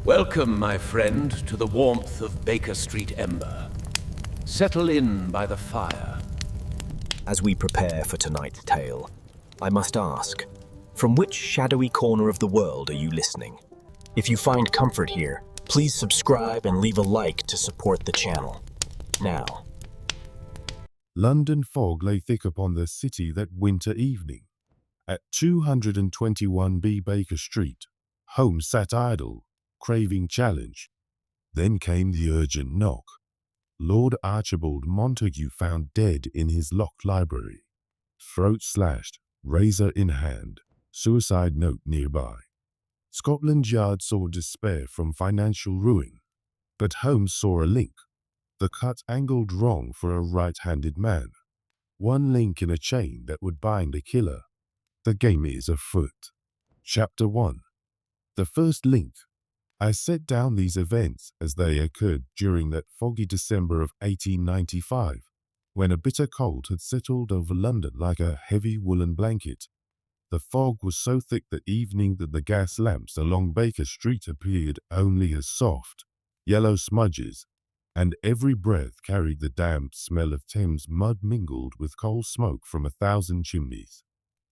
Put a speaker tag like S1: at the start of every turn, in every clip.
S1: Welcome, my friend, to the warmth of Baker Street Ember. Settle in by the fire.
S2: As we prepare for tonight's tale, I must ask, from which shadowy corner of the world are you listening? If you find comfort here, please subscribe and leave a like to support the channel. Now.
S3: London fog lay thick upon the city that winter evening. At 221B Baker Street, Holmes sat idle, craving challenge. Then came the urgent knock. Lord Archibald Montague found dead in his locked library. Throat slashed, razor in hand, suicide note nearby. Scotland Yard saw despair from financial ruin, but Holmes saw a link. The cut angled wrong for a right-handed man. One link in a chain that would bind a killer. The game is afoot. Chapter 1. The first link. I set down these events as they occurred during that foggy December of 1895, when a bitter cold had settled over London like a heavy woolen blanket. The fog was so thick that evening that the gas lamps along Baker Street appeared only as soft, yellow smudges, and every breath carried the damp smell of Thames mud mingled with coal smoke from 1,000 chimneys.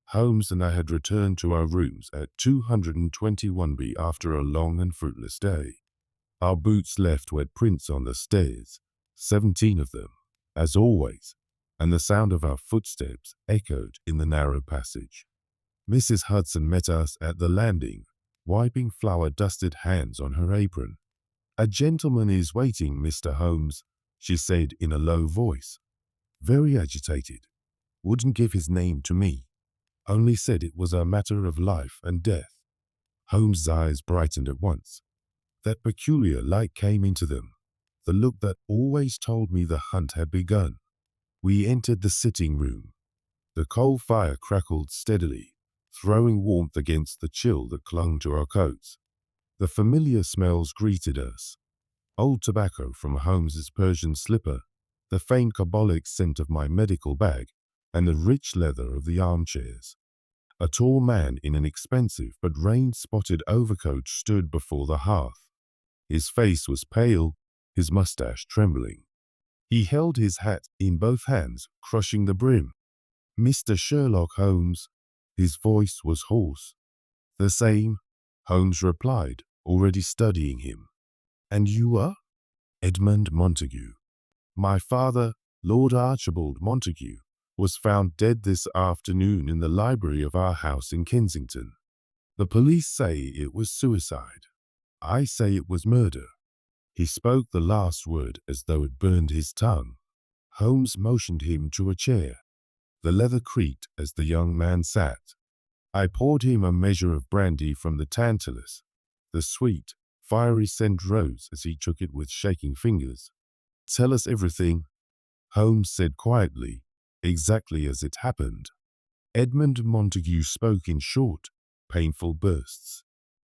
S3: Holmes and I had returned to our rooms at 221B after a long and fruitless day. Our boots left wet prints on the stairs, 17 of them, as always, and the sound of our footsteps echoed in the narrow passage. Mrs. Hudson met us at the landing, wiping flour-dusted hands on her apron. "A gentleman is waiting, Mr. Holmes," she said in a low voice. Very agitated. Wouldn't give his name to me. Only said it was a matter of life and death. Holmes' eyes brightened at once. That peculiar light came into them, the look that always told me the hunt had begun. We entered the sitting room. The coal fire crackled steadily, throwing warmth against the chill that clung to our coats. The familiar smells greeted us. Old tobacco from Holmes's Persian slipper, the faint carbolic scent of my medical bag, and the rich leather of the armchairs. A tall man in an expensive but rain-spotted overcoat stood before the hearth. His face was pale, his mustache trembling. He held his hat in both hands, crushing the brim. "Mr. Sherlock Holmes." His voice was hoarse. "The same," Holmes replied, already studying him. "And you are?" "Edmund Montague. My father, Lord Archibald Montague, was found dead this afternoon in the library of our house in Kensington. The police say it was suicide. I say it was murder." He spoke the last word as though it burned his tongue. Holmes motioned him to a chair. The leather creaked as the young man sat. I poured him a measure of brandy from the tantalus. The sweet, fiery scent rose as he took it with shaking fingers. "Tell us everything," Holmes said quietly, exactly as it happened. Edmund Montague spoke in short, painful bursts.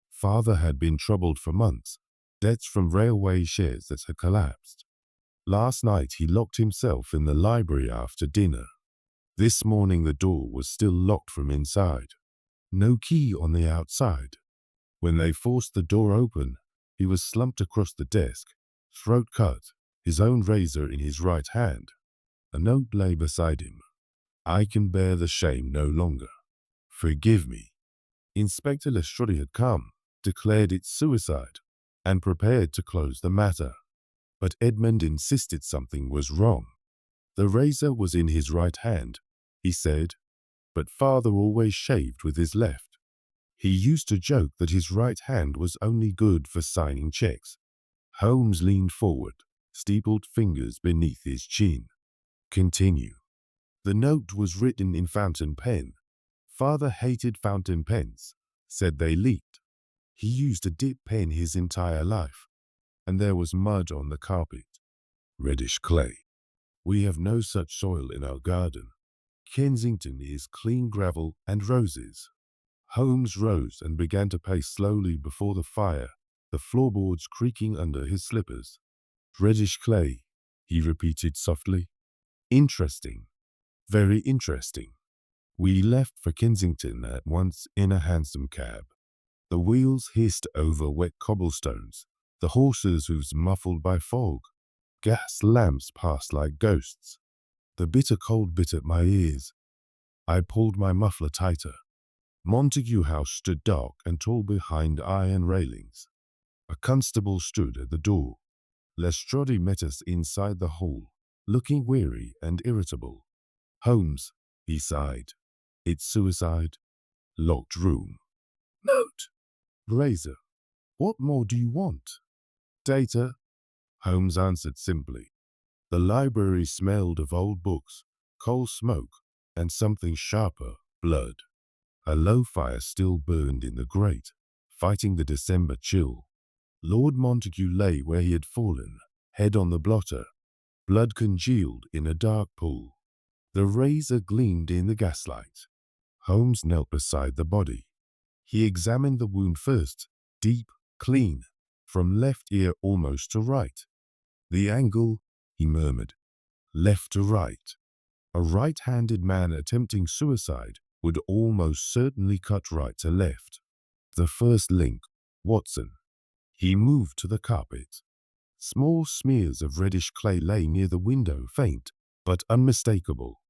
S3: Father had been troubled for months, debts from railway shares that had collapsed. Last night he locked himself in the library after dinner. This morning the door was still locked from inside. No key on the outside. When they forced the door open, he was slumped across the desk, throat cut, his own razor in his right hand. A note lay beside him. "I can bear the shame no longer. Forgive me." Inspector Lestrade had come, declared it suicide, and prepared to close the matter. But Edmund insisted something was wrong. The razor was in his right hand, he said, but father always shaved with his left. He used to joke that his right hand was only good for signing checks. Holmes leaned forward, steepled fingers beneath his chin. "Continue." "The note was written in fountain pen. Father hated fountain pens, said they leaked. He used a dip pen his entire life, and there was mud on the carpet. Reddish clay. We have no such soil in our garden. Kensington is clean gravel and roses." Holmes rose and began to pace slowly before the fire, the floorboards creaking under his slippers. "Reddish clay," he repeated softly. "Interesting. Very interesting." We left for Kensington at once in a hansom cab. The wheels hissed over wet cobblestones, the horses' hooves muffled by fog. Gas lamps passed like ghosts. The bitter cold bit at my ears. I pulled my muffler tighter. Montague House stood dark and tall behind iron railings. A constable stood at the door. Lestrade met us inside the hall, looking weary and irritable. "Holmes," he sighed. "It's suicide. Locked room. Note. Razor. What more do you want?" "Data," Holmes answered simply. The library smelled of old books, coal smoke, and something sharper, blood. A low fire still burned in the grate, fighting the December chill. Lord Montague lay where he had fallen, head on the blotter, blood congealed in a dark pool. The razor gleamed in the gaslight. Holmes knelt beside the body. He examined the wound first, deep, clean, from left ear almost to right. "The angle," he murmured, "left to right. A right-handed man attempting suicide would almost certainly cut right to left. The first link, Watson." He moved to the carpet. Small smears of reddish clay lay near the window, faint but unmistakable.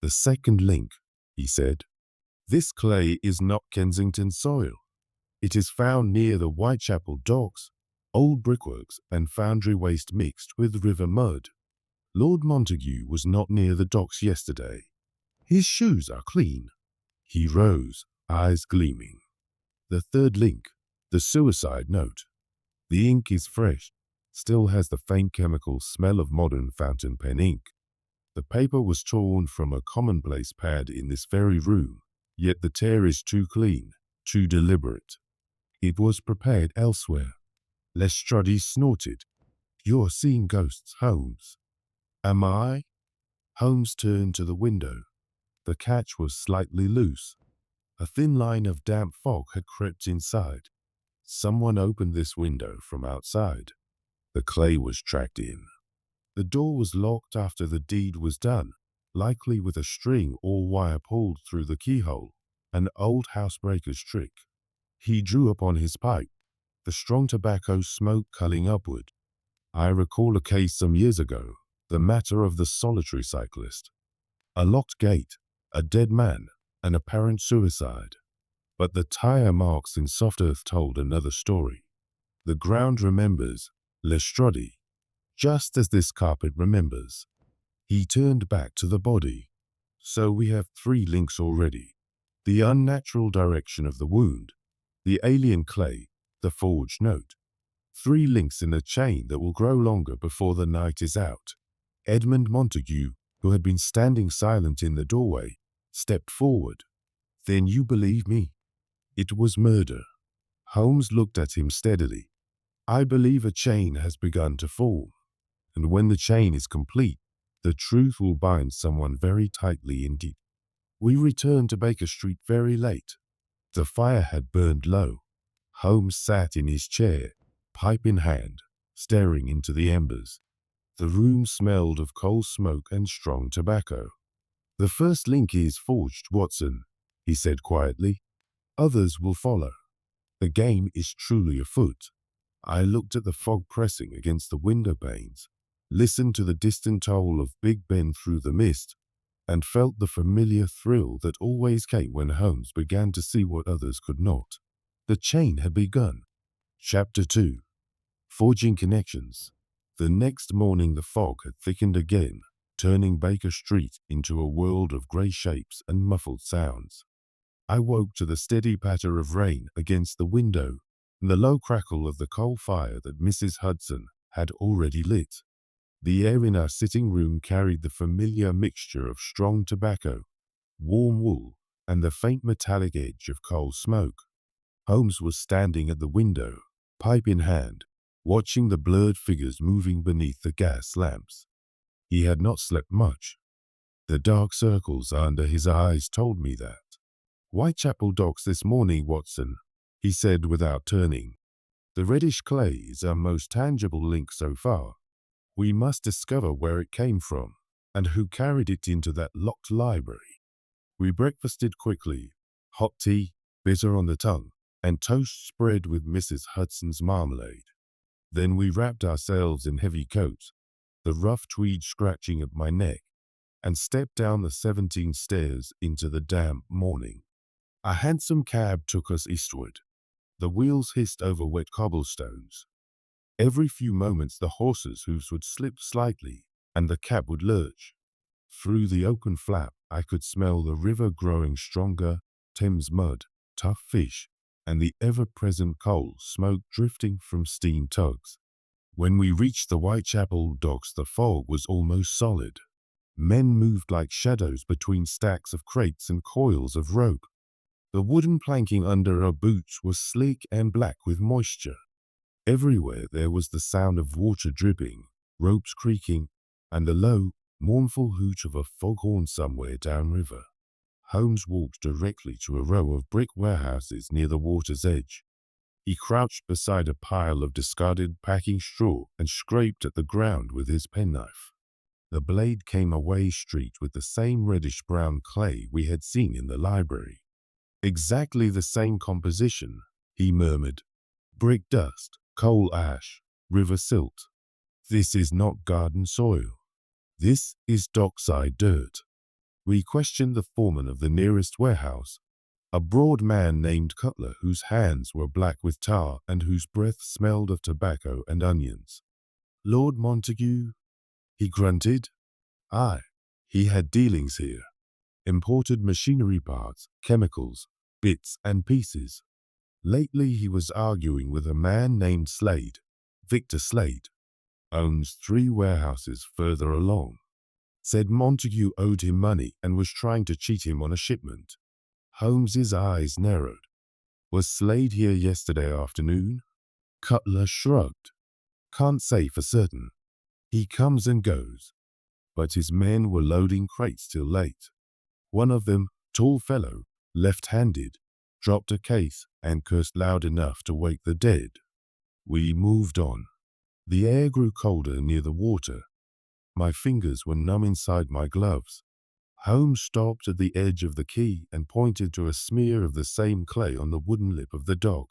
S3: "The second link," he said. "This clay is not Kensington soil. It is found near the Whitechapel docks, old brickworks and foundry waste mixed with river mud. Lord Montague was not near the docks yesterday. His shoes are clean." He rose, eyes gleaming. "The third link, the suicide note. The ink is fresh, still has the faint chemical smell of modern fountain pen ink. The paper was torn from a commonplace pad in this very room, yet the tear is too clean, too deliberate. It was prepared elsewhere." Lestrade snorted. "You're seeing ghosts, Holmes." "Am I?" Holmes turned to the window. The catch was slightly loose. A thin line of damp fog had crept inside. Someone opened this window from outside. The clay was tracked in. The door was locked after the deed was done, likely with a string or wire pulled through the keyhole, an old housebreaker's trick. He drew upon his pipe, the strong tobacco smoke curling upward. "I recall a case some years ago, the matter of the solitary cyclist. A locked gate, a dead man, an apparent suicide. But the tire marks in soft earth told another story. The ground remembers, Lestrade, just as this carpet remembers." He turned back to the body. "So we have 3 links already. The unnatural direction of the wound, the alien clay, the forged note. 3 links in a chain that will grow longer before the night is out." Edmund Montague, who had been standing silent in the doorway, stepped forward. "Then you believe me? It was murder." Holmes looked at him steadily. "I believe a chain has begun to form, and when the chain is complete, the truth will bind someone very tightly indeed." We returned to Baker Street very late. The fire had burned low. Holmes sat in his chair, pipe in hand, staring into the embers. The room smelled of coal smoke and strong tobacco. "The first link is forged, Watson," he said quietly. "Others will follow. The game is truly afoot." I looked at the fog pressing against the window panes, listened to the distant toll of Big Ben through the mist, and felt the familiar thrill that always came when Holmes began to see what others could not. The chain had begun. Chapter 2. Forging Connections. The next morning the fog had thickened again, turning Baker Street into a world of grey shapes and muffled sounds. I woke to the steady patter of rain against the window and the low crackle of the coal fire that Mrs. Hudson had already lit. The air in our sitting room carried the familiar mixture of strong tobacco, warm wool, and the faint metallic edge of coal smoke. Holmes was standing at the window, pipe in hand, watching the blurred figures moving beneath the gas lamps. He had not slept much. The dark circles under his eyes told me that. "Whitechapel docks this morning, Watson," he said without turning. "The reddish clay is our most tangible link so far. We must discover where it came from and who carried it into that locked library." We breakfasted quickly, hot tea, bitter on the tongue, and toast spread with Mrs. Hudson's marmalade. Then we wrapped ourselves in heavy coats, the rough tweed scratching at my neck, and stepped down the 17 stairs into the damp morning. A hansom cab took us eastward. The wheels hissed over wet cobblestones. Every few moments the horses' hooves would slip slightly, and the cab would lurch. Through the open flap I could smell the river growing stronger, Thames mud, tough fish, and the ever-present coal smoke drifting from steam tugs. When we reached the Whitechapel docks the fog was almost solid. Men moved like shadows between stacks of crates and coils of rope. The wooden planking under our boots was sleek and black with moisture. Everywhere there was the sound of water dripping, ropes creaking, and the low, mournful hoot of a foghorn somewhere downriver. Holmes walked directly to a row of brick warehouses near the water's edge. He crouched beside a pile of discarded packing straw and scraped at the ground with his penknife. The blade came away streaked with the same reddish-brown clay we had seen in the library. Exactly the same composition, he murmured. Brick dust, coal ash, river silt. This is not garden soil. This is dockside dirt. We questioned the foreman of the nearest warehouse, a broad man named Cutler whose hands were black with tar and whose breath smelled of tobacco and onions. Lord Montague? He grunted. Aye, he had dealings here. Imported machinery parts, chemicals, bits and pieces. Lately he was arguing with a man named Slade, Victor Slade. Owns 3 warehouses further along. Said Montague owed him money and was trying to cheat him on a shipment. Holmes's eyes narrowed. Was Slade here yesterday afternoon? Cutler shrugged. Can't say for certain. He comes and goes. But his men were loading crates till late. One of them, tall fellow, left-handed, dropped a case and cursed loud enough to wake the dead. We moved on. The air grew colder near the water. My fingers were numb inside my gloves. Holmes stopped at the edge of the quay and pointed to a smear of the same clay on the wooden lip of the dock.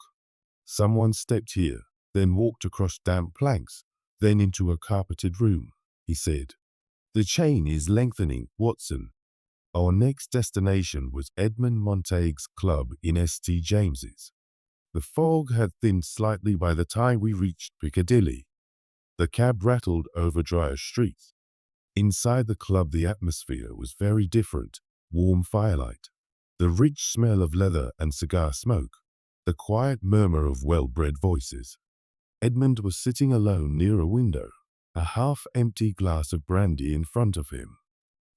S3: Someone stepped here, then walked across damp planks, then into a carpeted room, he said. The chain is lengthening, Watson. Our next destination was Edmund Montague's club in St. James's. The fog had thinned slightly by the time we reached Piccadilly. The cab rattled over drier streets. Inside the club the atmosphere was very different, warm firelight, the rich smell of leather and cigar smoke, the quiet murmur of well-bred voices. Edmund was sitting alone near a window, a half-empty glass of brandy in front of him.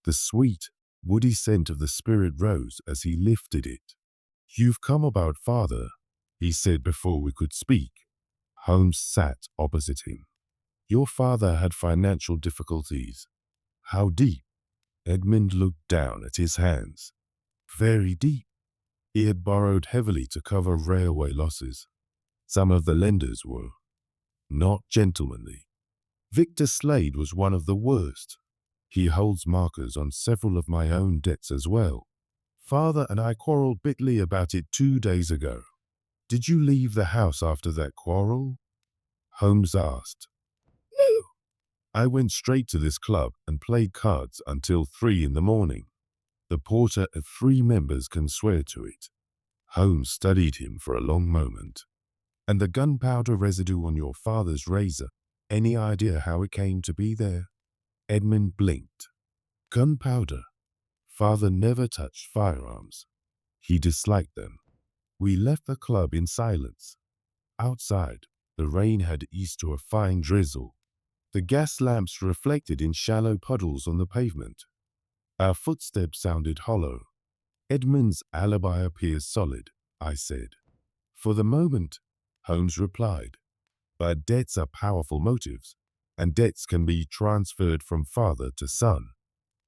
S3: The sweet, woody scent of the spirit rose as he lifted it. You've come about father, he said before we could speak. Holmes sat opposite him. Your father had financial difficulties. How deep? Edmund looked down at his hands. Very deep. He had borrowed heavily to cover railway losses. Some of the lenders were not gentlemanly. Victor Slade was one of the worst. He holds markers on several of my own debts as well. Father and I quarreled bitterly about it 2 days ago. Did you leave the house after that quarrel? Holmes asked. No. I went straight to this club and played cards until 3 in the morning. The porter and 3 members can swear to it. Holmes studied him for a long moment. And the gunpowder residue on your father's razor, any idea how it came to be there? Edmund blinked. Gunpowder. Father never touched firearms. He disliked them. We left the club in silence. Outside, the rain had eased to a fine drizzle. The gas lamps reflected in shallow puddles on the pavement. Our footsteps sounded hollow. Edmund's alibi appears solid, I said. For the moment, Holmes replied. But debts are powerful motives, and debts can be transferred from father to son.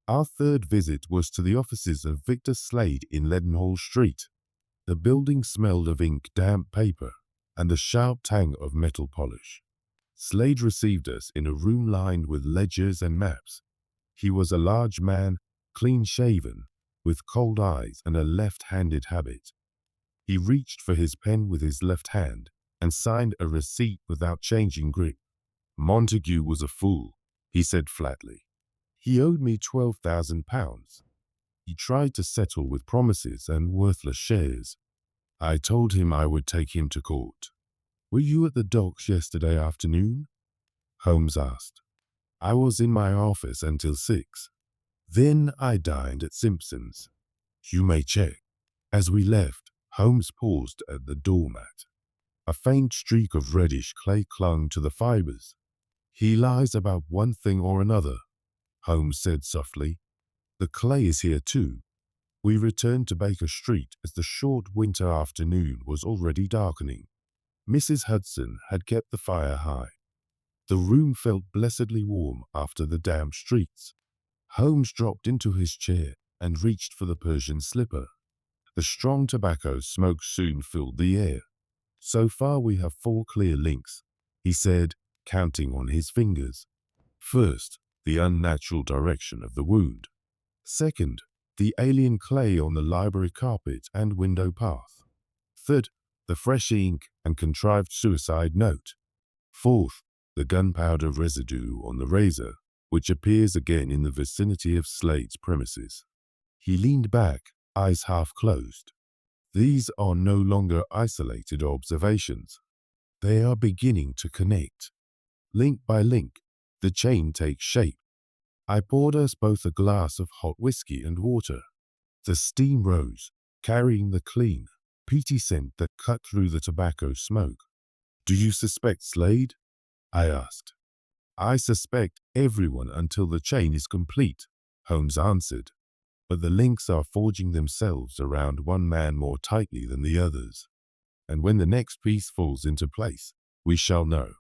S3: Our third visit was to the offices of Victor Slade in Leadenhall Street. The building smelled of ink, damp paper, and the sharp tang of metal polish. Slade received us in a room lined with ledgers and maps. He was a large man, clean-shaven, with cold eyes and a left-handed habit. He reached for his pen with his left hand and signed a receipt without changing grip. Montague was a fool, he said flatly. He owed me £12,000. He tried to settle with promises and worthless shares. I told him I would take him to court. Were you at the docks yesterday afternoon? Holmes asked. I was in my office until 6. Then I dined at Simpson's. You may check. As we left, Holmes paused at the doormat. A faint streak of reddish clay clung to the fibers. He lies about one thing or another, Holmes said softly. The clay is here too. We returned to Baker Street as the short winter afternoon was already darkening. Mrs. Hudson had kept the fire high. The room felt blessedly warm after the damp streets. Holmes dropped into his chair and reached for the Persian slipper. The strong tobacco smoke soon filled the air. So far we have 4 clear links, he said, counting on his fingers. First, the unnatural direction of the wound. Second, the alien clay on the library carpet and window path. Third, the fresh ink and contrived suicide note. Fourth, the gunpowder residue on the razor, which appears again in the vicinity of Slade's premises. He leaned back, eyes half closed. These are no longer isolated observations. They are beginning to connect. Link by link, the chain takes shape. I poured us both a glass of hot whiskey and water. The steam rose, carrying the clean, peaty scent that cut through the tobacco smoke. Do you suspect Slade? I asked. I suspect everyone until the chain is complete, Holmes answered. But the links are forging themselves around one man more tightly than the others. And when the next piece falls into place, we shall know.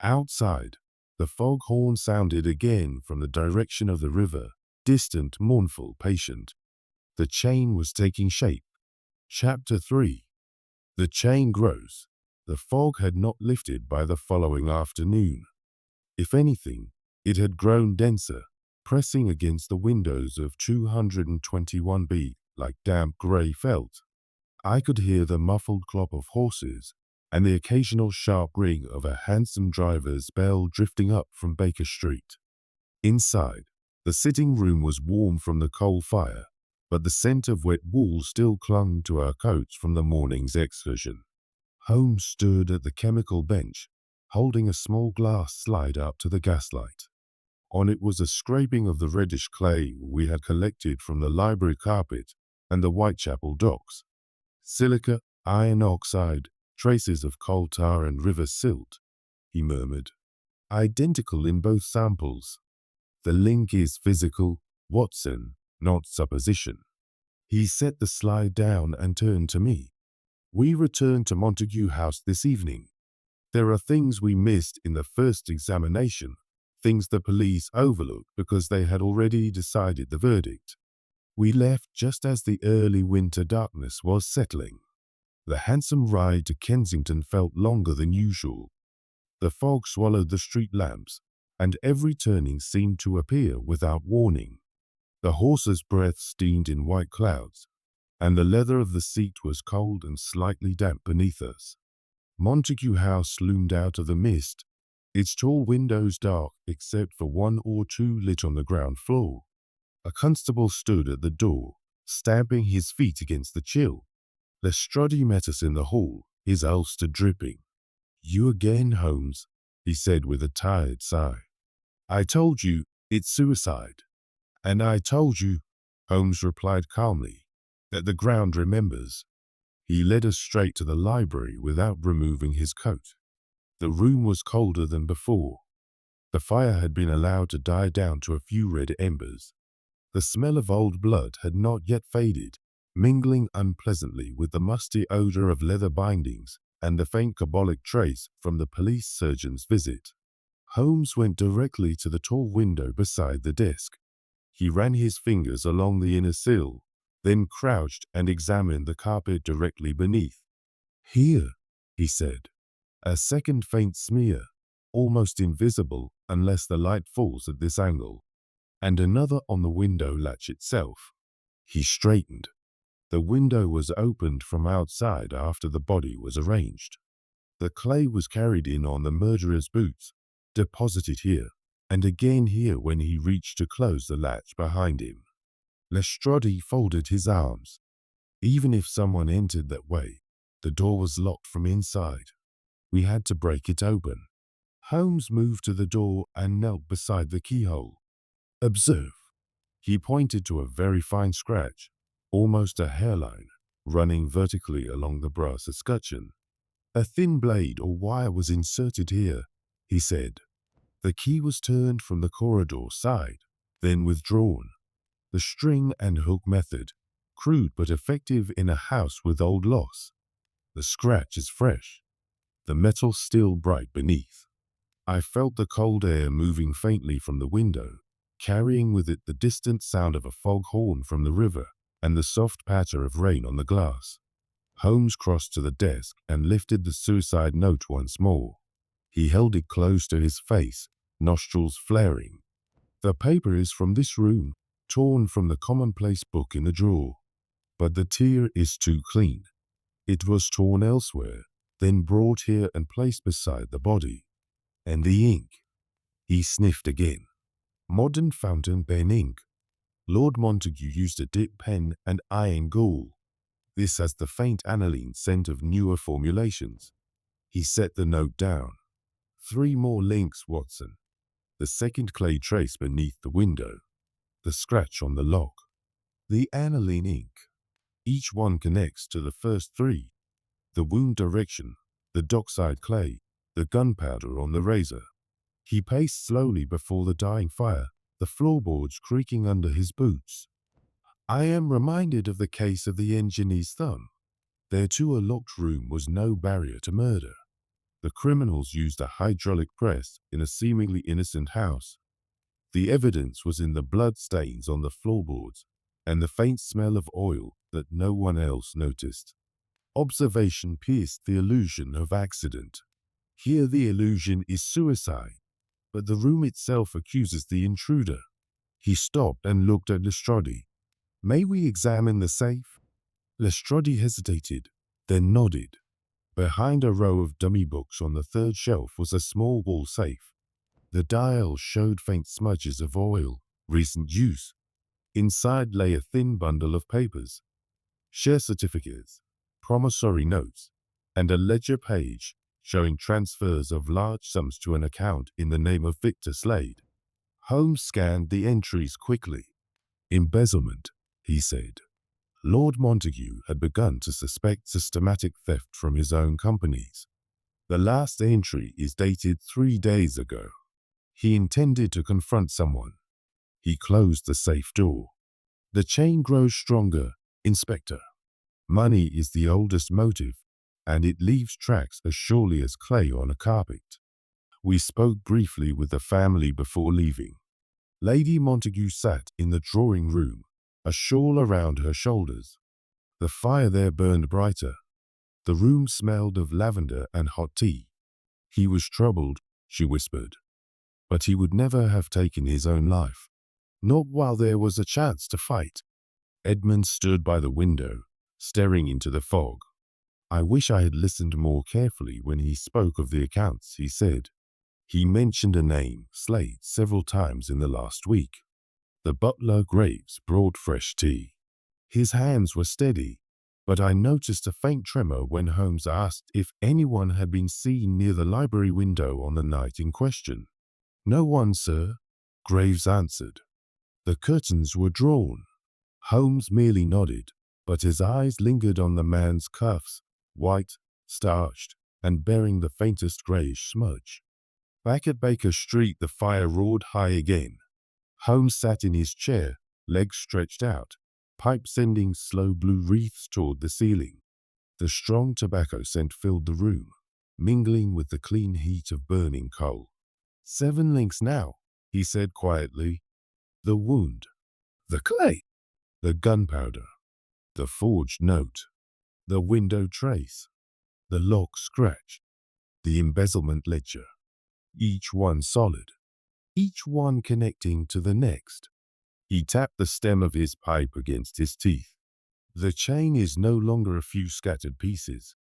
S3: Outside, the foghorn sounded again from the direction of the river, distant, mournful, patient. The chain was taking shape. Chapter 3. The chain grows. The fog had not lifted by the following afternoon. If anything, it had grown denser, pressing against the windows of 221B like damp grey felt. I could hear the muffled clop of horses and the occasional sharp ring of a hansom driver's bell drifting up from Baker Street. Inside, the sitting room was warm from the coal fire, but the scent of wet wool still clung to our coats from the morning's excursion. Holmes stood at the chemical bench, holding a small glass slide up to the gaslight. On it was a scraping of the reddish clay we had collected from the library carpet and the Whitechapel docks. Silica, iron oxide, traces of coal tar and river silt, he murmured. Identical in both samples. The link is physical, Watson, not supposition. He set the slide down and turned to me. We return to Montague House this evening. There are things we missed in the first examination, things the police overlooked because they had already decided the verdict. We left just as the early winter darkness was settling. The handsome ride to Kensington felt longer than usual. The fog swallowed the street lamps, and every turning seemed to appear without warning. The horse's breath steamed in white clouds, and the leather of the seat was cold and slightly damp beneath us. Montague House loomed out of the mist, its tall windows dark except for 1 or 2 lit on the ground floor. A constable stood at the door, stamping his feet against the chill. Lestrade met us in the hall, his ulster dripping. You again, Holmes, he said with a tired sigh. I told you it's suicide. And I told you, Holmes replied calmly, that the ground remembers. He led us straight to the library without removing his coat. The room was colder than before. The fire had been allowed to die down to a few red embers. The smell of old blood had not yet faded, mingling unpleasantly with the musty odor of leather bindings and the faint carbolic trace from the police surgeon's visit. Holmes went directly to the tall window beside the desk. He ran his fingers along the inner sill, then crouched and examined the carpet directly beneath. Here, he said, a second faint smear, almost invisible unless the light falls at this angle, and another on the window latch itself. He straightened. The window was opened from outside after the body was arranged. The clay was carried in on the murderer's boots, deposited here, and again here when he reached to close the latch behind him. Lestrade folded his arms. Even if someone entered that way, the door was locked from inside. We had to break it open. Holmes moved to the door and knelt beside the keyhole. Observe. He pointed to a very fine scratch, almost a hairline, running vertically along the brass escutcheon. A thin blade or wire was inserted here, he said. The key was turned from the corridor side, then withdrawn. The string and hook method, crude but effective in a house with old locks. The scratch is fresh, the metal still bright beneath. I felt the cold air moving faintly from the window, carrying with it the distant sound of a foghorn from the river and the soft patter of rain on the glass. Holmes crossed to the desk and lifted the suicide note once more. He held it close to his face, nostrils flaring. The paper is from this room, torn from the commonplace book in the drawer. But the tear is too clean. It was torn elsewhere, then brought here and placed beside the body. And the ink. He sniffed again. Modern fountain pen ink. Lord Montague used a dip pen and iron gall. This has the faint aniline scent of newer formulations. He set the note down. 3 more links, Watson. The second clay trace beneath the window. The scratch on the lock. The aniline ink. Each one connects to the first 3. The wound direction, the dockside clay, the gunpowder on the razor. He paced slowly before the dying fire, the floorboards creaking under his boots. I am reminded of the case of the engineer's thumb. There too a locked room was no barrier to murder. The criminals used a hydraulic press in a seemingly innocent house. The evidence was in the blood stains on the floorboards and the faint smell of oil that no one else noticed. Observation pierced the illusion of accident. Here the illusion is suicide, but the room itself accuses the intruder. He stopped and looked at Lestrade. May we examine the safe? Lestrade hesitated, then nodded. Behind a row of dummy books on the 3rd shelf was a small wall safe. The dial showed faint smudges of oil, recent use. Inside lay a thin bundle of papers, share certificates, promissory notes, and a ledger page showing transfers of large sums to an account in the name of Victor Slade. Holmes scanned the entries quickly. Embezzlement, he said. Lord Montague had begun to suspect systematic theft from his own companies. The last entry is dated 3 days ago. He intended to confront someone. He closed the safe door. The chain grows stronger, Inspector. Money is the oldest motive, and it leaves tracks as surely as clay on a carpet. We spoke briefly with the family before leaving. Lady Montague sat in the drawing room, a shawl around her shoulders. The fire there burned brighter. The room smelled of lavender and hot tea. He was troubled, she whispered. But he would never have taken his own life, not while there was a chance to fight. Edmund stood by the window, staring into the fog. I wish I had listened more carefully when he spoke of the accounts, he said. He mentioned a name, Slade, several times in the last week. The butler Graves brought fresh tea. His hands were steady, but I noticed a faint tremor when Holmes asked if anyone had been seen near the library window on the night in question. No one, sir, Graves answered. The curtains were drawn. Holmes merely nodded, but his eyes lingered on the man's cuffs, white, starched, and bearing the faintest greyish smudge. Back at Baker Street the fire roared high again. Holmes sat in his chair, legs stretched out, pipe sending slow blue wreaths toward the ceiling. The strong tobacco scent filled the room, mingling with the clean heat of burning coal. 7 links now, he said quietly. The wound, the clay, the gunpowder, the forged note, the window trace, the lock scratch, the embezzlement ledger. Each one solid, each one connecting to the next. He tapped the stem of his pipe against his teeth. The chain is no longer a few scattered pieces.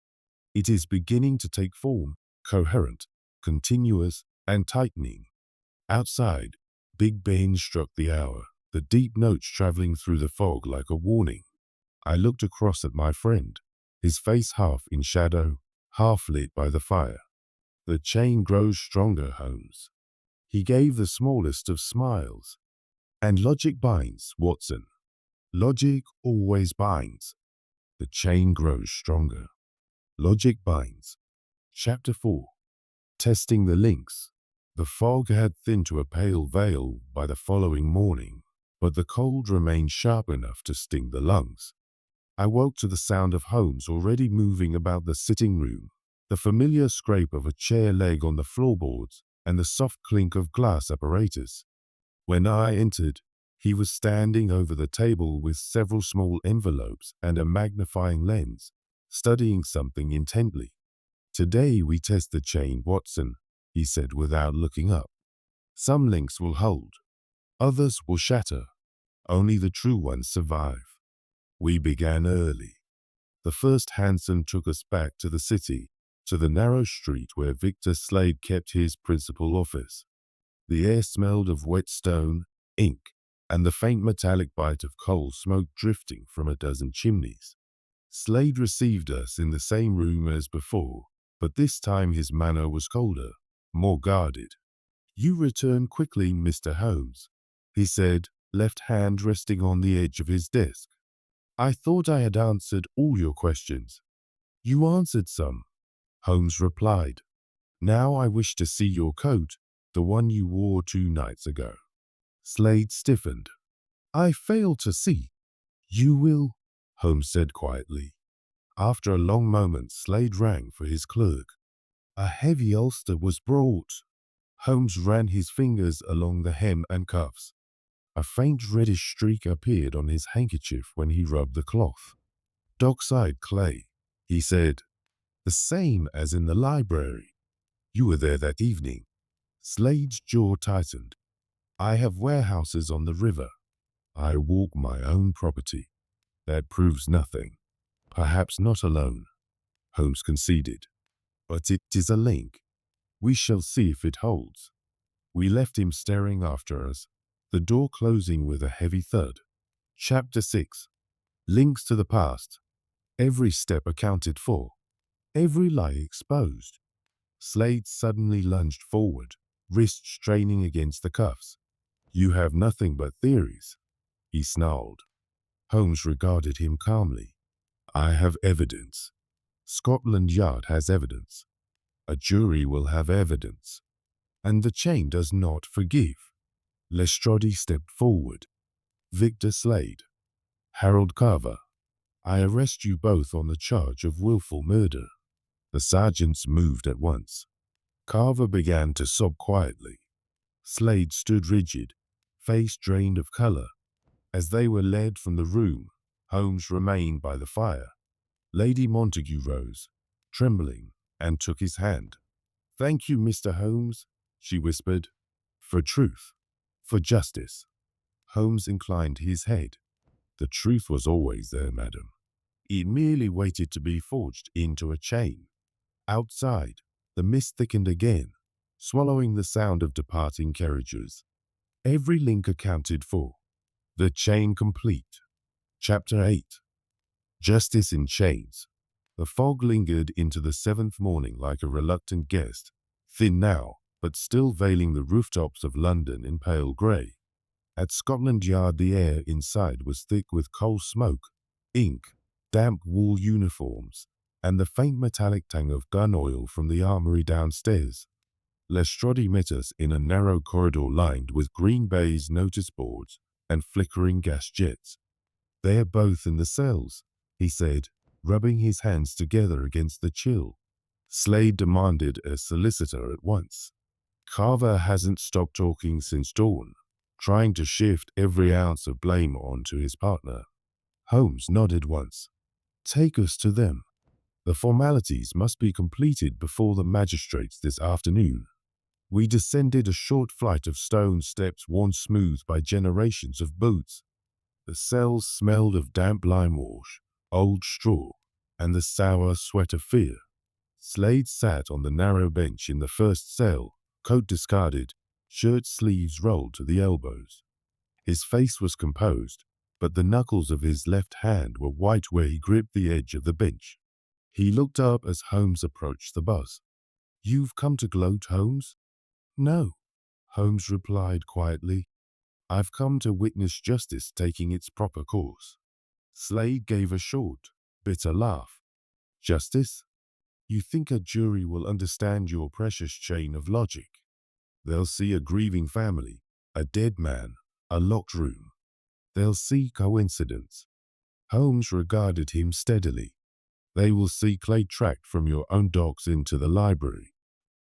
S3: It is beginning to take form, coherent, continuous, and tightening. Outside, Big Ben struck the hour, the deep notes traveling through the fog like a warning. I looked across at my friend, his face half in shadow, half lit by the fire. The chain grows stronger, Holmes. He gave the smallest of smiles. And logic binds, Watson. Logic always binds. The chain grows stronger. Logic binds. Chapter 4. Testing the links. The fog had thinned to a pale veil by the following morning, but the cold remained sharp enough to sting the lungs. I woke to the sound of Holmes already moving about the sitting room, the familiar scrape of a chair leg on the floorboards, and the soft clink of glass apparatus. When I entered, he was standing over the table with several small envelopes and a magnifying lens, studying something intently. "Today we test the chain, Watson," he said without looking up. "Some links will hold. Others will shatter. Only the true ones survive." We began early. The first hansom took us back to the city, to the narrow street where Victor Slade kept his principal office. The air smelled of wet stone, ink, and the faint metallic bite of coal smoke drifting from a dozen chimneys. Slade received us in the same room as before, but this time his manner was colder, more guarded. "You return quickly, Mr. Holmes," he said, left hand resting on the edge of his desk. "I thought I had answered all your questions." "You answered some," Holmes replied. "Now I wish to see your coat, the one you wore 2 nights ago." Slade stiffened. "I fail to see." "You will," Holmes said quietly. After a long moment, Slade rang for his clerk. A heavy ulster was brought. Holmes ran his fingers along the hem and cuffs. A faint reddish streak appeared on his handkerchief when he rubbed the cloth. "Dockside clay," he said. "The same as in the library. You were there that evening." Slade's jaw tightened. "I have warehouses on the river. I walk my own property." "That proves nothing." "Perhaps not alone," Holmes conceded. "But it is a link. We shall see if it holds." We left him staring after us, the door closing with a heavy thud. Chapter 6. Links to the past. Every step accounted for. Every lie exposed. Slade suddenly lunged forward, wrist straining against the cuffs. "You have nothing but theories," he snarled. Holmes regarded him calmly. "I have evidence. Scotland Yard has evidence. A jury will have evidence. And the chain does not forgive." Lestrade stepped forward. "Victor Slade, Harold Carver, I arrest you both on the charge of willful murder." The sergeants moved at once. Carver began to sob quietly. Slade stood rigid, face drained of color. As they were led from the room, Holmes remained by the fire. Lady Montague rose, trembling, and took his hand. "Thank you, Mr. Holmes," she whispered. "For truth, for justice." Holmes inclined his head. "The truth was always there, madam. It merely waited to be forged into a chain." Outside, the mist thickened again, swallowing the sound of departing carriages. Every link accounted for. The chain complete. Chapter 8. Justice in Chains. The fog lingered into the 7th morning like a reluctant guest, thin now, but still veiling the rooftops of London in pale grey. At Scotland Yard the air inside was thick with coal smoke, ink, damp wool uniforms, and the faint metallic tang of gun oil from the armory downstairs. Lestrade met us in a narrow corridor lined with green baize notice boards and flickering gas jets. "They are both in the cells," he said, rubbing his hands together against the chill. Slade demanded a solicitor at once. "Carver hasn't stopped talking since dawn, trying to shift every ounce of blame onto his partner." Holmes nodded once. "Take us to them. The formalities must be completed before the magistrates this afternoon." We descended a short flight of stone steps worn smooth by generations of boots. The cells smelled of damp lime wash, old straw, and the sour sweat of fear. Slade sat on the narrow bench in the first cell, coat discarded, shirt sleeves rolled to the elbows. His face was composed, but the knuckles of his left hand were white where he gripped the edge of the bench. He looked up as Holmes approached the bus. "You've come to gloat, Holmes?" "No," Holmes replied quietly. "I've come to witness justice taking its proper course." Slade gave a short, bitter laugh. "Justice? You think a jury will understand your precious chain of logic? They'll see a grieving family, a dead man, a locked room. They'll see coincidence." Holmes regarded him steadily. "They will see clay tracked from your own docks into the library.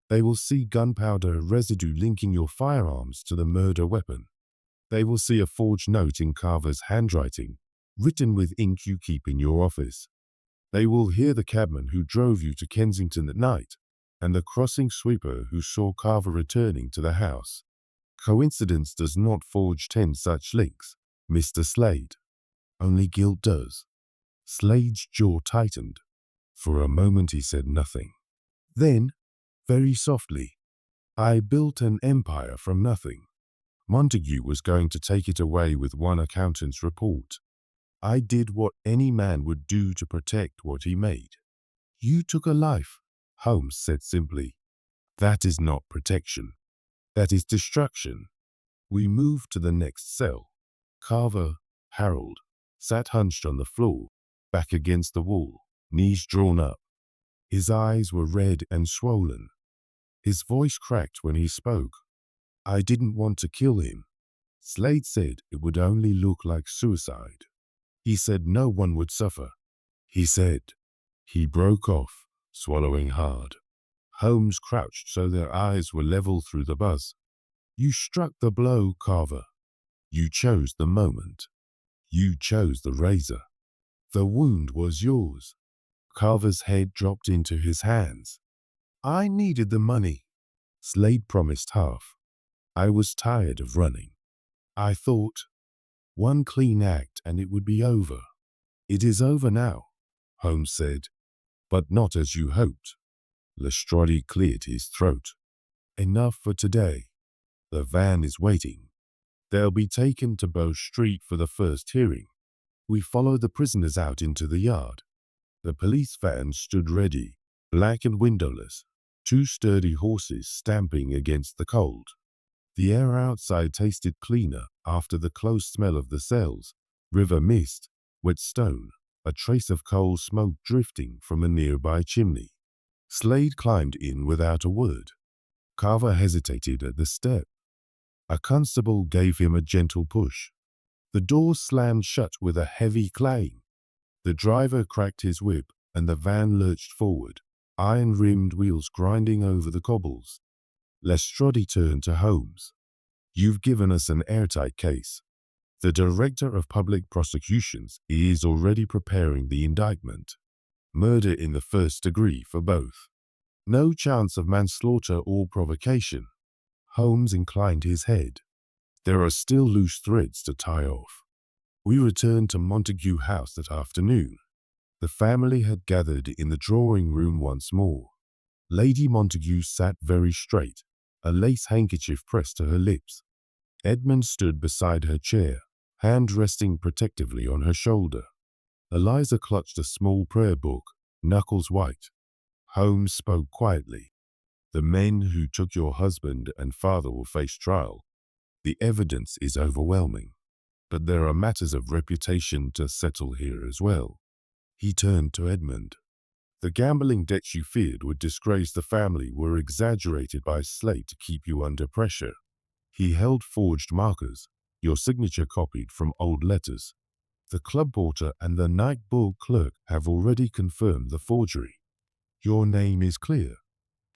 S3: They will see gunpowder residue linking your firearms to the murder weapon. They will see a forged note in Carver's handwriting, written with ink you keep in your office. They will hear the cabman who drove you to Kensington at night, and the crossing sweeper who saw Carver returning to the house. Coincidence does not forge 10 such links, Mr. Slade. Only guilt does." Slade's jaw tightened. For a moment he said nothing. Then, very softly, "I built an empire from nothing. Montague was going to take it away with one accountant's report. I did what any man would do to protect what he made." "You took a life," Holmes said simply. "That is not protection. That is destruction." We moved to the next cell. Carver, Harold, sat hunched on the floor, back against the wall, knees drawn up. His eyes were red and swollen. His voice cracked when he spoke. "I didn't want to kill him. Slade said it would only look like suicide. He said no one would suffer. He said—" He broke off, swallowing hard. Holmes crouched so their eyes were level through the buzz. "You struck the blow, Carver. You chose the moment. You chose the razor. The wound was yours." Carver's head dropped into his hands. "I needed the money." Slade promised half. "I was tired of running. I thought, one clean act and it would be over." "It is over now," Holmes said, "but not as you hoped." Lestrade cleared his throat. "Enough for today. The van is waiting. They'll be taken to Bow Street for the first hearing." We followed the prisoners out into the yard. The police van stood ready, black and windowless, 2 sturdy horses stamping against the cold. The air outside tasted cleaner after the close smell of the cells, river mist, wet stone, a trace of coal smoke drifting from a nearby chimney. Slade climbed in without a word. Carver hesitated at the step. A constable gave him a gentle push. The door slammed shut with a heavy clang. The driver cracked his whip and the van lurched forward, iron-rimmed wheels grinding over the cobbles. Lestrade turned to Holmes. "You've given us an airtight case. The Director of Public Prosecutions is already preparing the indictment. Murder in the first degree for both. No chance of manslaughter or provocation." Holmes inclined his head. "There are still loose threads to tie off." We returned to Montague House that afternoon. The family had gathered in the drawing room once more. Lady Montague sat very straight, a lace handkerchief pressed to her lips. Edmund stood beside her chair, hand resting protectively on her shoulder. Eliza clutched a small prayer book, knuckles white. Holmes spoke quietly. "The men who took your husband and father will face trial. The evidence is overwhelming, but there are matters of reputation to settle here as well." He turned to Edmund. "The gambling debts you feared would disgrace the family were exaggerated by Slade to keep you under pressure. He held forged markers, your signature copied from old letters. The club porter and the night ball clerk have already confirmed the forgery. Your name is clear."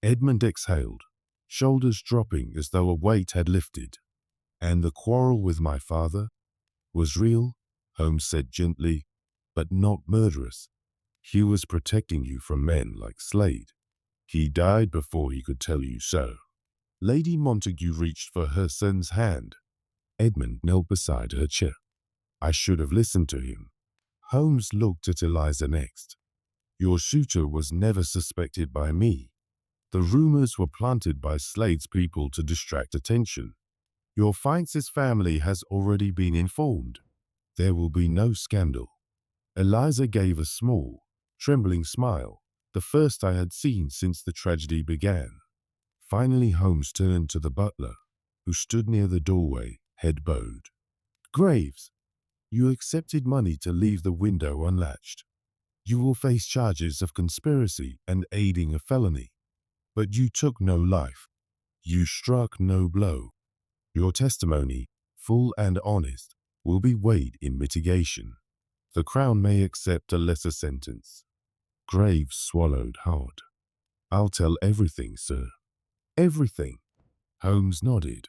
S3: Edmund exhaled, shoulders dropping as though a weight had lifted. "And the quarrel with my father was real," Holmes said gently, "but not murderous. He was protecting you from men like Slade. He died before he could tell you so." Lady Montague reached for her son's hand. Edmund knelt beside her chair. "I should have listened to him," Holmes looked at Eliza next. Your shooter was never suspected by me. The rumors were planted by Slade's people to distract attention. Your Fiennes family has already been informed. There will be no scandal. Eliza gave a small, trembling smile, the first I had seen since the tragedy began. Finally Holmes turned to the butler, who stood near the doorway, head bowed. Graves, you accepted money to leave the window unlatched. You will face charges of conspiracy and aiding a felony. But you took no life. You struck no blow. Your testimony, full and honest, will be weighed in mitigation. The Crown may accept a lesser sentence. Graves swallowed hard. I'll tell everything, sir. Everything. Holmes nodded.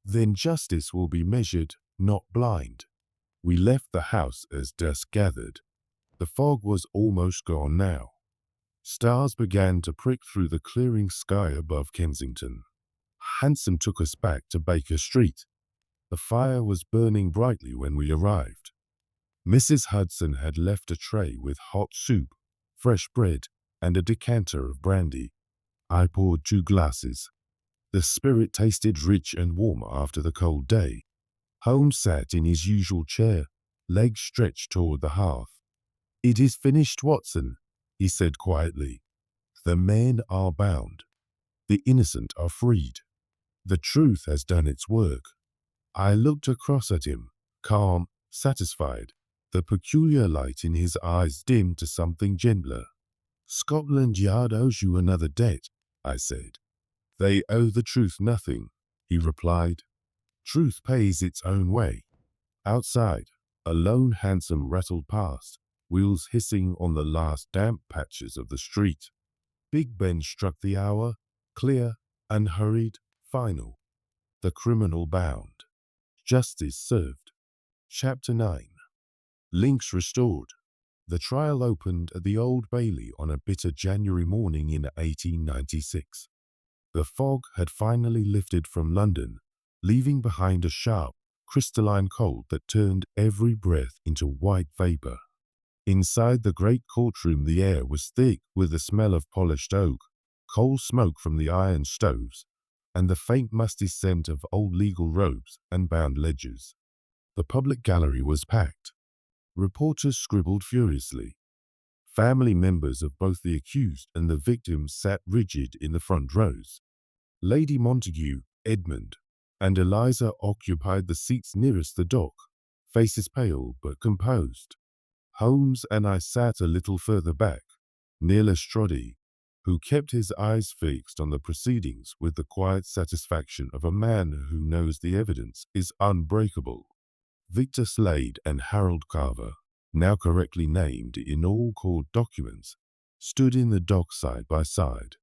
S3: Then justice will be measured, not blind. We left the house as dusk gathered. The fog was almost gone now. Stars began to prick through the clearing sky above Kensington. A hansom took us back to Baker Street. The fire was burning brightly when we arrived. Mrs. Hudson had left a tray with hot soup, fresh bread, and a decanter of brandy. I poured 2 glasses. The spirit tasted rich and warm after the cold day. Holmes sat in his usual chair, legs stretched toward the hearth. It is finished, Watson, he said quietly. The men are bound. The innocent are freed. The truth has done its work. I looked across at him, calm, satisfied. The peculiar light in his eyes dimmed to something gentler. Scotland Yard owes you another debt, I said. They owe the truth nothing, he replied. Truth pays its own way. Outside, a lone hansom rattled past, wheels hissing on the last damp patches of the street. Big Ben struck the hour, clear, unhurried, final. The criminal bound. Justice served. Chapter 9. Links restored. The trial opened at the Old Bailey on a bitter January morning in 1896. The fog had finally lifted from London, leaving behind a sharp, crystalline cold that turned every breath into white vapor. Inside the great courtroom the air was thick with the smell of polished oak, coal smoke from the iron stoves, and the faint musty scent of old legal robes and bound ledgers. The public gallery was packed. Reporters scribbled furiously. Family members of both the accused and the victims sat rigid in the front rows. Lady Montague, Edmund, and Eliza occupied the seats nearest the dock, faces pale but composed. Holmes and I sat a little further back, near Lestrade, who kept his eyes fixed on the proceedings with the quiet satisfaction of a man who knows the evidence is unbreakable. Victor Slade and Harold Carver, now correctly named in all court documents, stood in the dock side by side.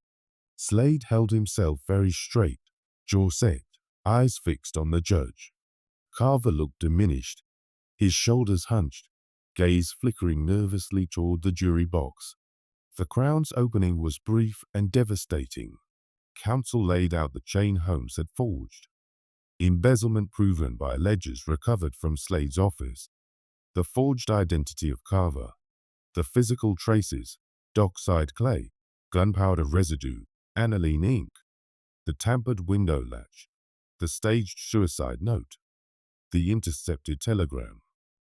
S3: Slade held himself very straight, jaw set, eyes fixed on the judge. Carver looked diminished, his shoulders hunched, gaze flickering nervously toward the jury box. The Crown's opening was brief and devastating. Counsel laid out the chain Holmes had forged. Embezzlement proven by ledgers recovered from Slade's office. The forged identity of Carver. The physical traces, dockside clay, gunpowder residue, aniline ink. The tampered window latch. The staged suicide note. The intercepted telegram.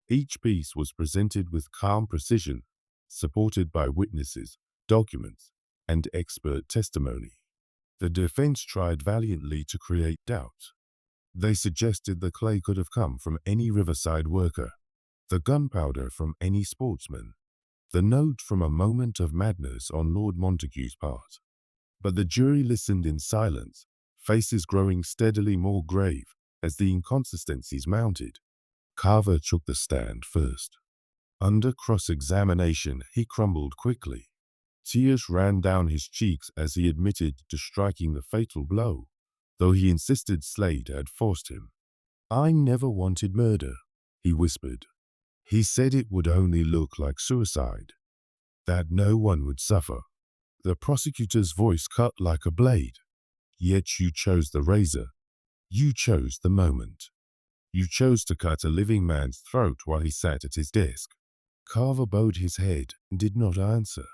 S3: Each piece was presented with calm precision, supported by witnesses, documents, and expert testimony. The defense tried valiantly to create doubt. They suggested the clay could have come from any riverside worker, the gunpowder from any sportsman, the note from a moment of madness on Lord Montague's part. But the jury listened in silence, faces growing steadily more grave as the inconsistencies mounted. Carver took the stand first. Under cross-examination, he crumbled quickly. Tears ran down his cheeks as he admitted to striking the fatal blow, though he insisted Slade had forced him. I never wanted murder, he whispered. He said it would only look like suicide, that no one would suffer. The prosecutor's voice cut like a blade. Yet you chose the razor. You chose the moment. You chose to cut a living man's throat while he sat at his desk. Carver bowed his head and did not answer.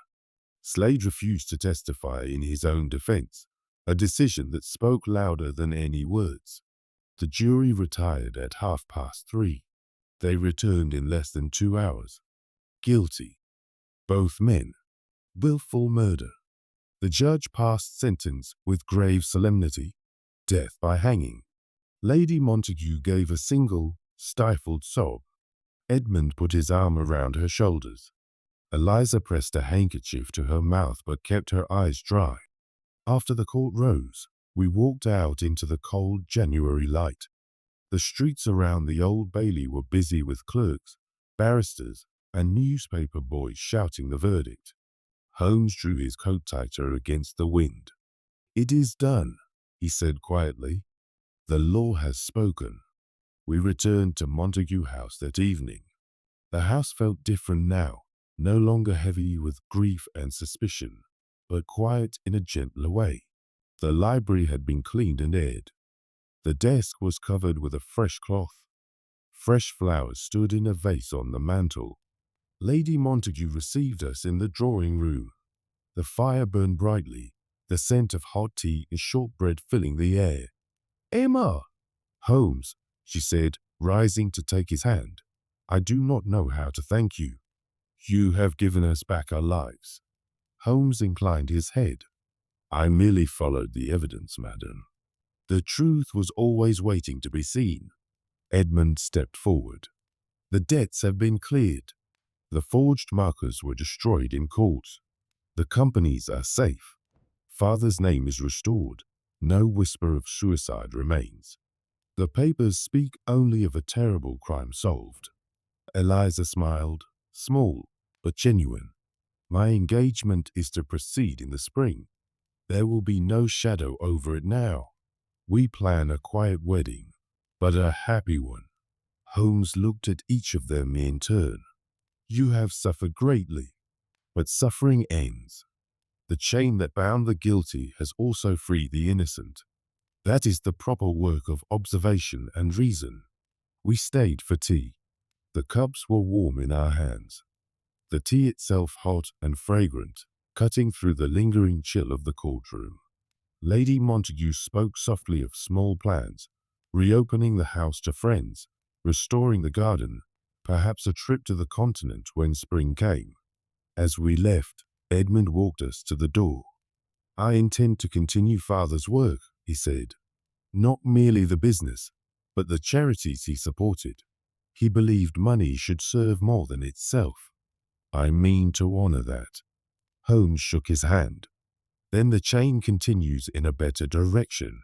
S3: Slade refused to testify in his own defense, a decision that spoke louder than any words. The jury retired at 3:30. They returned in less than 2 hours. Guilty. Both men. Willful murder. The judge passed sentence with grave solemnity. Death by hanging. Lady Montague gave a single, stifled sob. Edmund put his arm around her shoulders. Eliza pressed a handkerchief to her mouth but kept her eyes dry. After the court rose, we walked out into the cold January light. The streets around the Old Bailey were busy with clerks, barristers, and newspaper boys shouting the verdict. Holmes drew his coat tighter against the wind. "It is done," he said quietly. "The law has spoken." We returned to Montague House that evening. The house felt different now, no longer heavy with grief and suspicion, but quiet in a gentler way. The library had been cleaned and aired. The desk was covered with a fresh cloth. Fresh flowers stood in a vase on the mantel. Lady Montague received us in the drawing room. The fire burned brightly, the scent of hot tea and shortbread filling the air. "Emma!" "Holmes," she said, rising to take his hand. "I do not know how to thank you. You have given us back our lives." Holmes inclined his head. "I merely followed the evidence, madam. The truth was always waiting to be seen." Edmund stepped forward. "The debts have been cleared. The forged markers were destroyed in court. The companies are safe. Father's name is restored. No whisper of suicide remains. The papers speak only of a terrible crime solved." Eliza smiled, small but genuine. "My engagement is to proceed in the spring. There will be no shadow over it now. We plan a quiet wedding, but a happy one." Holmes looked at each of them in turn. "You have suffered greatly, but suffering ends. The chain that bound the guilty has also freed the innocent. That is the proper work of observation and reason." We stayed for tea. The cups were warm in our hands. The tea itself hot and fragrant, cutting through the lingering chill of the courtroom. Lady Montague spoke softly of small plans, reopening the house to friends, restoring the garden, perhaps a trip to the continent when spring came. As we left, Edmund walked us to the door. "I intend to continue Father's work," he said. "Not merely the business, but the charities he supported. He believed money should serve more than itself. I mean to honor that." Holmes shook his hand. "Then the chain continues in a better direction."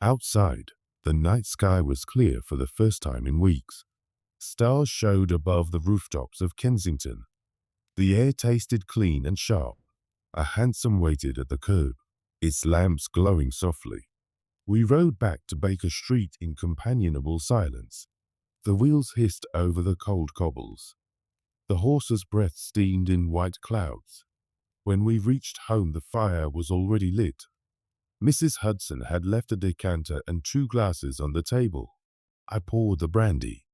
S3: Outside, the night sky was clear for the first time in weeks. Stars showed above the rooftops of Kensington. The air tasted clean and sharp. A hansom waited at the curb, its lamps glowing softly. We rode back to Baker Street in companionable silence. The wheels hissed over the cold cobbles. The horse's breath steamed in white clouds. When we reached home, the fire was already lit. Mrs. Hudson had left a decanter and 2 glasses on the table. I poured the brandy.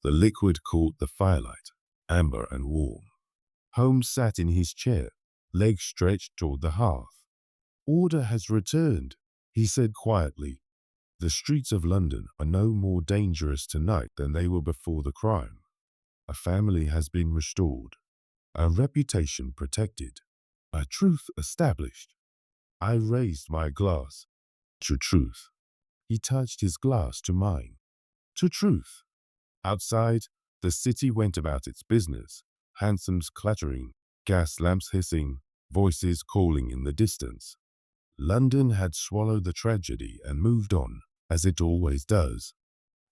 S3: The liquid caught the firelight, amber and warm. Holmes sat in his chair, legs stretched toward the hearth. "Order has returned," he said quietly. "The streets of London are no more dangerous tonight than they were before the crime. A family has been restored, a reputation protected, a truth established." I raised my glass. "To truth." He touched his glass to mine. "To truth." Outside, the city went about its business, hansoms clattering, gas lamps hissing, voices calling in the distance. London had swallowed the tragedy and moved on, as it always does.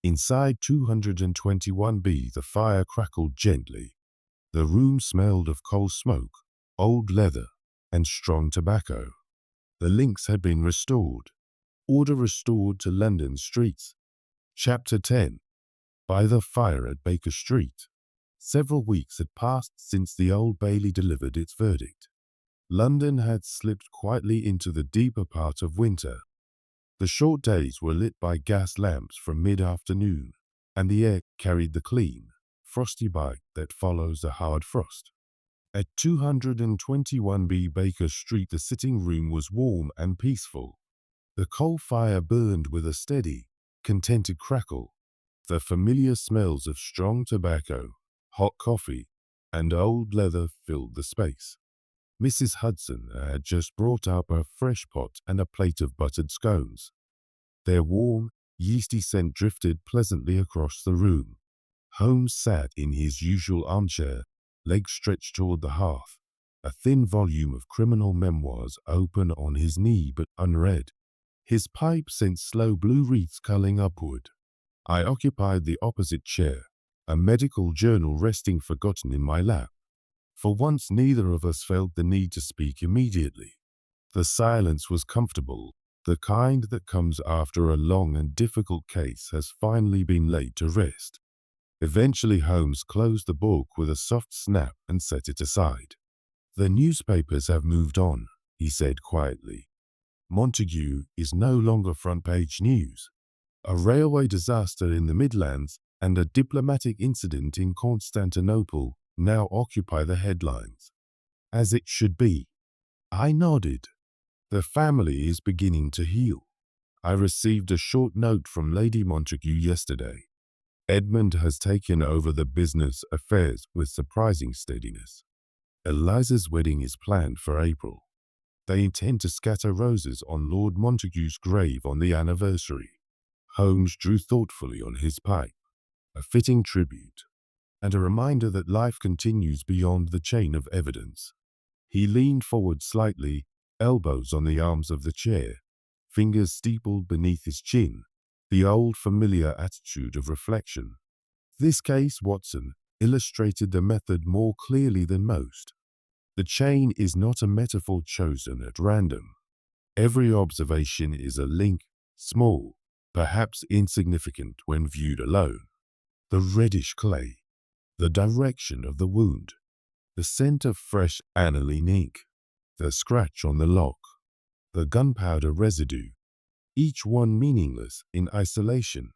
S3: Inside 221B, the fire crackled gently. The room smelled of coal smoke, old leather, and strong tobacco. The links had been restored. Order restored to London streets. Chapter 10. By the fire at Baker Street. Several weeks had passed since the Old Bailey delivered its verdict. London had slipped quietly into the deeper part of winter. The short days were lit by gas lamps from mid-afternoon, and the air carried the clean, frosty bite that follows a hard frost. At 221B Baker Street, the sitting room was warm and peaceful. The coal fire burned with a steady, contented crackle. The familiar smells of strong tobacco, hot coffee, and old leather filled the space. Mrs. Hudson had just brought up a fresh pot and a plate of buttered scones. Their warm, yeasty scent drifted pleasantly across the room. Holmes sat in his usual armchair, legs stretched toward the hearth, a thin volume of criminal memoirs open on his knee but unread. His pipe sent slow blue wreaths curling upward. I occupied the opposite chair, a medical journal resting forgotten in my lap. For once, neither of us felt the need to speak immediately. The silence was comfortable, the kind that comes after a long and difficult case has finally been laid to rest. Eventually, Holmes closed the book with a soft snap and set it aside. "The newspapers have moved on," he said quietly. "Montague is no longer front-page news. A railway disaster in the Midlands and a diplomatic incident in Constantinople now occupy the headlines. As it should be." I nodded. "The family is beginning to heal. I received a short note from Lady Montague yesterday. Edmund has taken over the business affairs with surprising steadiness. Eliza's wedding is planned for April. They intend to scatter roses on Lord Montague's grave on the anniversary." Holmes drew thoughtfully on his pipe, a fitting tribute, and a reminder that life continues beyond the chain of evidence. He leaned forward slightly, elbows on the arms of the chair, fingers steepled beneath his chin, the old familiar attitude of reflection. "This case, Watson, illustrated the method more clearly than most. The chain is not a metaphor chosen at random. Every observation is a link, small, perhaps insignificant when viewed alone. The reddish clay, the direction of the wound, the scent of fresh aniline ink, the scratch on the lock, the gunpowder residue, each one meaningless in isolation.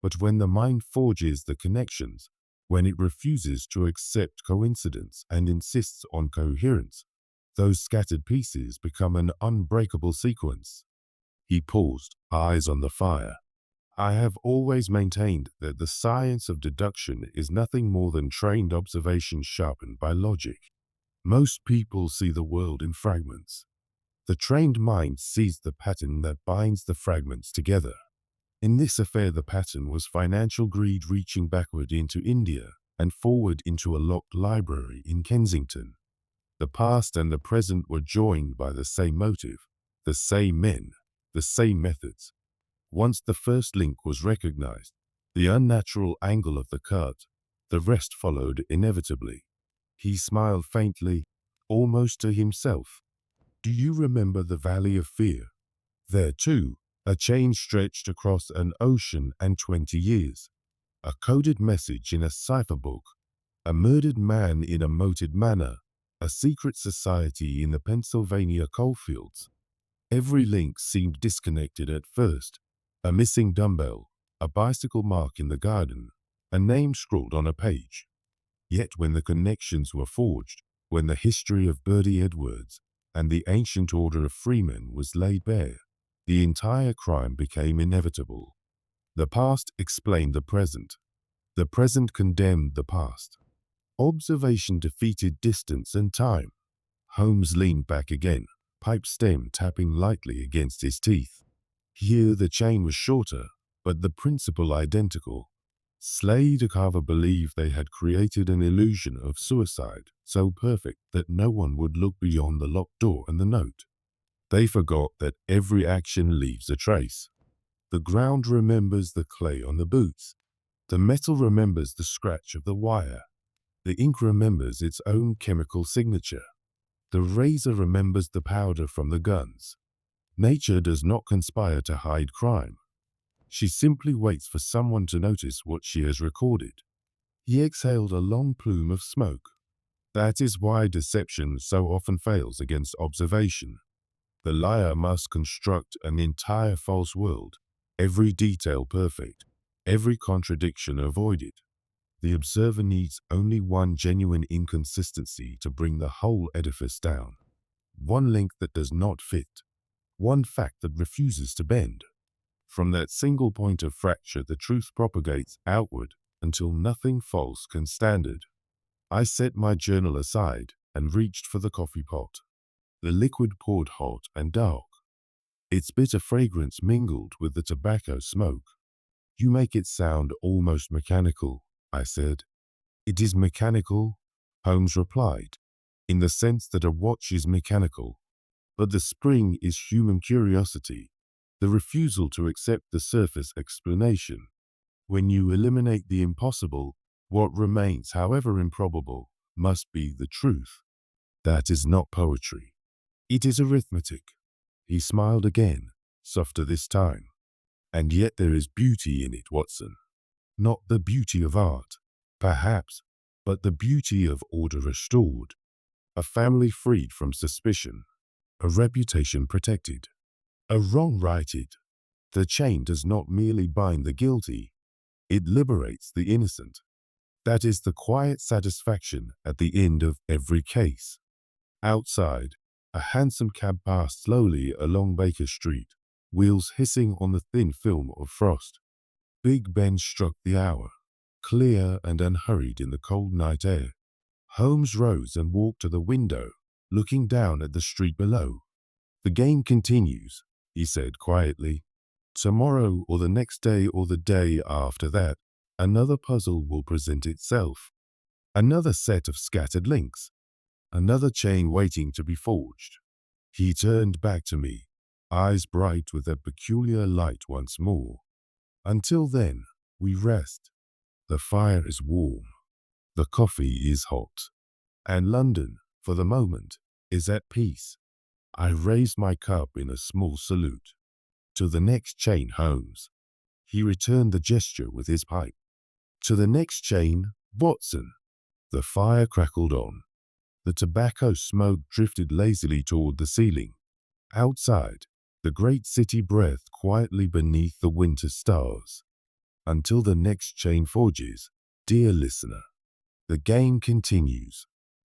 S3: But when the mind forges the connections, when it refuses to accept coincidence and insists on coherence, those scattered pieces become an unbreakable sequence." He paused, eyes on the fire. "I have always maintained that the science of deduction is nothing more than trained observation sharpened by logic. Most people see the world in fragments. The trained mind sees the pattern that binds the fragments together. In this affair, the pattern was financial greed reaching backward into India and forward into a locked library in Kensington. The past and the present were joined by the same motive, the same men, the same methods. Once the first link was recognized, the unnatural angle of the cut, the rest followed inevitably." He smiled faintly, almost to himself. "Do you remember the Valley of Fear? There, too, a chain stretched across an ocean and 20 years. A coded message in a cipher book, a murdered man in a moated manor, a secret society in the Pennsylvania coalfields. Every link seemed disconnected at first. A missing dumbbell, a bicycle mark in the garden, a name scrawled on a page. Yet when the connections were forged, when the history of Bertie Edwards and the ancient order of freemen was laid bare, the entire crime became inevitable. The past explained the present condemned the past. Observation defeated distance and time." Holmes leaned back again, pipe stem tapping lightly against his teeth. Here the chain was shorter, but the principle identical. Slade and Carver believed they had created an illusion of suicide so perfect that no one would look beyond the locked door and the note. They forgot that every action leaves a trace. The ground remembers the clay on the boots. The metal remembers the scratch of the wire. The ink remembers its own chemical signature. The razor remembers the powder from the guns. Nature does not conspire to hide crime. She simply waits for someone to notice what she has recorded." He exhaled a long plume of smoke. "That is why deception so often fails against observation. The liar must construct an entire false world, every detail perfect, every contradiction avoided. The observer needs only one genuine inconsistency to bring the whole edifice down. One link that does not fit. One fact that refuses to bend. From that single point of fracture, the truth propagates outward until nothing false can stand it. I set my journal aside and reached for the coffee pot. The liquid poured hot and dark. Its bitter fragrance mingled with the tobacco smoke. "You make it sound almost mechanical," I said. "It is mechanical," Holmes replied, "in the sense that a watch is mechanical. But the spring is human curiosity, the refusal to accept the surface explanation. When you eliminate the impossible, what remains, however improbable, must be the truth. That is not poetry. It is arithmetic." He smiled again, softer this time. "And yet there is beauty in it, Watson. Not the beauty of art, perhaps, but the beauty of order restored, a family freed from suspicion, a reputation protected, a wrong righted. The chain does not merely bind the guilty, it liberates the innocent. That is the quiet satisfaction at the end of every case." Outside, a hansom cab passed slowly along Baker Street, wheels hissing on the thin film of frost. Big Ben struck the hour, clear and unhurried in the cold night air. Holmes rose and walked to the window, looking down at the street below. "The game continues," he said quietly. "Tomorrow or the next day or the day after that, another puzzle will present itself. Another set of scattered links. Another chain waiting to be forged." He turned back to me, eyes bright with that peculiar light once more. "Until then, we rest. The fire is warm. The coffee is hot. And London, for the moment, is at peace." I raised my cup in a small salute. "To the next chain, Holmes." He returned the gesture with his pipe. "To the next chain, Watson." The fire crackled on. The tobacco smoke drifted lazily toward the ceiling. Outside, the great city breathed quietly beneath the winter stars. Until the next chain forges, dear listener, the game continues.